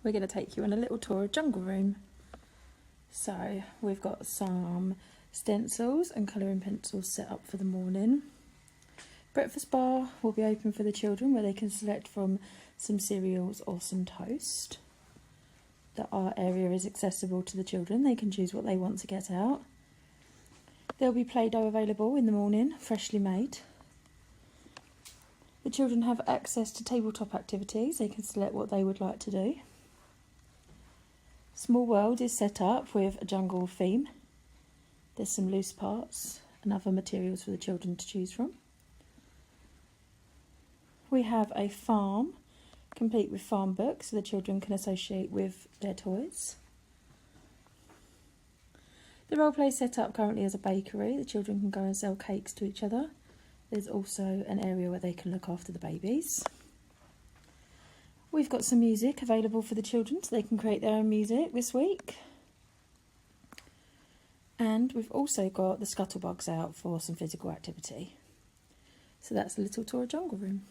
we're going to take you on a little tour of Jungle Room. So we've got some stencils and colouring pencils set up for the morning. Breakfast bar will be open for the children where they can select from some cereals or some toast. The art area is accessible to the children, they can choose what they want to get out. There'll be Play-Doh available in the morning, freshly made. The children have access to tabletop activities, they can select what they would like to do. Small World is set up with a jungle theme. There's some loose parts and other materials for the children to choose from. We have a farm, complete with farm books, so the children can associate with their toys. The role play set up currently as a bakery. The children can go and sell cakes to each other. There's also an area where they can look after the babies. We've got some music available for the children so they can create their own music this week. And we've also got the scuttlebugs out for some physical activity. So that's a little tour of Jungle Room.